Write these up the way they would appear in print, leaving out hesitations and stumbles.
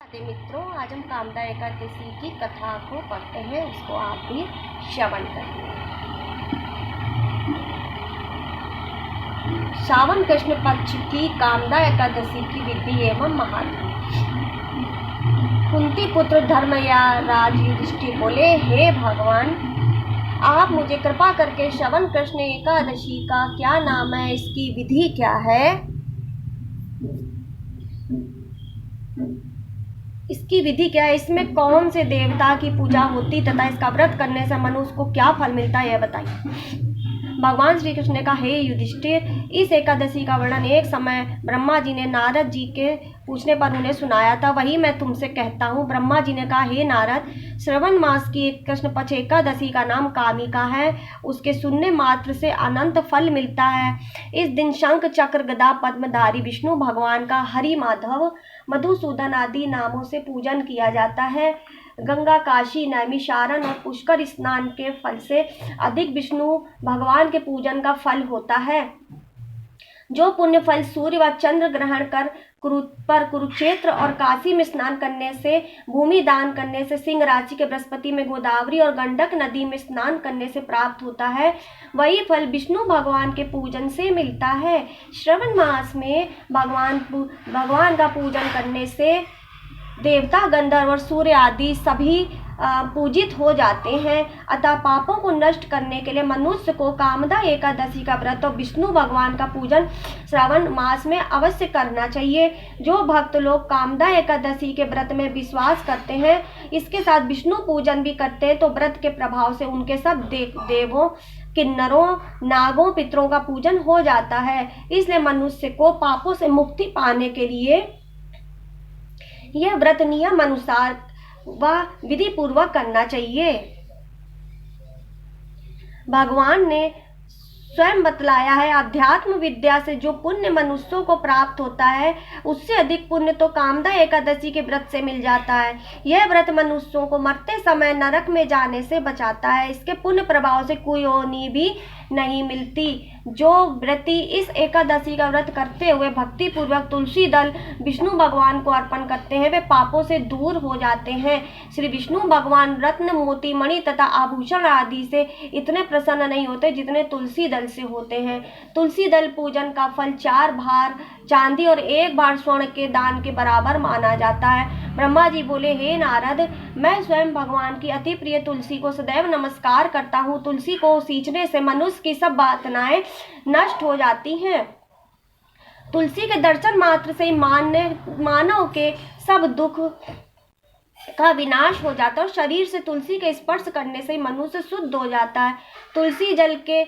मित्रों, आज हम कामदा एकादशी की कथा को पढ़ते हैं, उसको आप भी श्रवण करिए। श्रावण कृष्ण पक्ष की कामदा एकादशी की विधि एवं महात्म्य। कुंती पुत्र धर्मराज युधिष्ठिर बोले, हे भगवान, आप मुझे कृपा करके श्रावण कृष्ण एकादशी का क्या नाम है, इसकी विधि क्या है, इसकी विधि क्या है, इसमें कौन से देवता की पूजा होती तथा इसका व्रत करने से मनुष्य को क्या फल मिलता है, यह बताइए। भगवान श्री कृष्ण ने कहा, हे युधिष्ठिर, इस एकादशी का वर्णन एक समय ब्रह्मा जी ने नारद जी के पूछने पर उन्हें सुनाया था, वही मैं तुमसे कहता हूँ। ब्रह्मा जी ने कहा, हे नारद, श्रवण मास की कृष्ण पक्ष एकादशी का नाम कामिका है। उसके सुनने मात्र से अनंत फल मिलता है। इस दिन शंख चक्र गदा पद्मधारी विष्णु भगवान का हरि माधव मधुसूदन आदि नामों से पूजन किया जाता है। गंगा, काशी, नैमिषारण्य और पुष्कर स्नान के फल से अधिक विष्णु भगवान के पूजन का फल होता है। जो पुण्य फल सूर्य व चंद्र ग्रहण कर कुरुक्षेत्र और काशी में स्नान करने से, भूमि दान करने से, सिंह राशि के बृहस्पति में, गोदावरी और गंडक नदी में स्नान करने से प्राप्त होता है, वही फल विष्णु भगवान के पूजन से मिलता है। श्रावण मास में भगवान का पूजन करने से देवता, गंधर्व और सूर्य आदि सभी पूजित हो जाते हैं। अतः पापों को नष्ट करने के लिए मनुष्य को कामदा एकादशी का व्रत और विष्णु भगवान का पूजन श्रावण मास में अवश्य करना चाहिए। जो भक्त लोग कामदा एकादशी के व्रत में विश्वास करते हैं, इसके साथ विष्णु पूजन भी करते हैं, तो व्रत के प्रभाव से उनके सब देवों, किन्नरों, नागों, पितरों का पूजन हो जाता है। इसलिए मनुष्य को पापों से मुक्ति पाने के लिए यह व्रत नियम अनुसार व विधि पूर्वक करना चाहिए। भगवान ने स्वयं बतलाया है, अध्यात्म विद्या से जो पुण्य मनुष्यों को प्राप्त होता है, उससे अधिक पुण्य तो कामदा एकादशी के व्रत से मिल जाता है। यह व्रत मनुष्यों को मरते समय नरक में जाने से बचाता है। इसके पुण्य प्रभाव से कोई योनि भी नहीं मिलती। जो व्रती इस एकादशी का व्रत करते हुए भक्ति पूर्वक तुलसी दल विष्णु भगवान को अर्पण करते हैं, वे पापों से दूर हो जाते हैं। श्री विष्णु भगवान रत्न, मोती, मणि तथा आभूषण आदि से इतने प्रसन्न नहीं होते जितने तुलसी दल से होते हैं। तुलसी दल पूजन का फल 4 भार चांदी और 1 भार स्वर्ण के दान के बराबर माना जाता है। ब्रह्मा जी बोले, हे नारद, मैं स्वयं भगवान की अति प्रिय तुलसी को सदैव नमस्कार करता हूँ। तुलसी को सींचने से मनुष्य की सब वासनाएं नष्ट हो जाती हैं। तुलसी के दर्शन मात्र से मानव के सब दुख का विनाश हो जाता है और शरीर से तुलसी के स्पर्श करने से मनुष्य शुद्ध हो जाता है। तुलसी जल के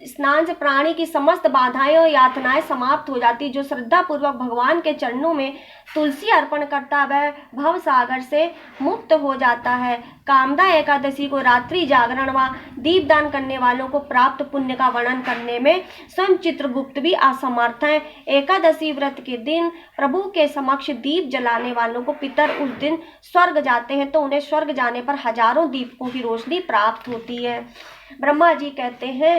स्नान से प्राणी की समस्त बाधाएं और यातनाएं समाप्त हो जाती। जो श्रद्धा पूर्वक भगवान के चरणों में तुलसी अर्पण करता वह भव सागर से मुक्त हो जाता है। कामदा एकादशी को रात्रि जागरण व दीपदान करने वालों को प्राप्त पुण्य का वर्णन करने में स्वयं चित्रगुप्त भी असमर्थ हैं। एकादशी व्रत के दिन प्रभु के समक्ष दीप जलाने वालों को पितर उस दिन स्वर्ग जाते हैं, तो उन्हें स्वर्ग जाने पर हजारों दीपकों की रोशनी प्राप्त होती है। ब्रह्मा जी कहते हैं,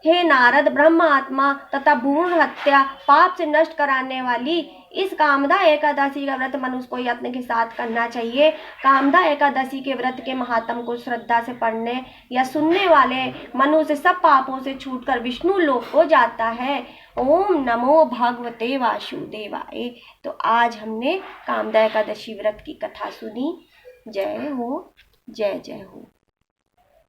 हे नारद, ब्रह्म आत्मा तथा भ्रूण हत्या पाप से नष्ट कराने वाली इस कामदा एकादशी का व्रत मनुष्य को यत्न के साथ करना चाहिए। कामदा एकादशी के व्रत के महात्म को श्रद्धा से पढ़ने या सुनने वाले मनुष्य सब पापों से छूटकर विष्णु लोक को जाता है। ओम नमो भगवते वासुदेवाय। तो आज हमने कामदा एकादशी व्रत की कथा सुनी। जय हो, जय जय हो।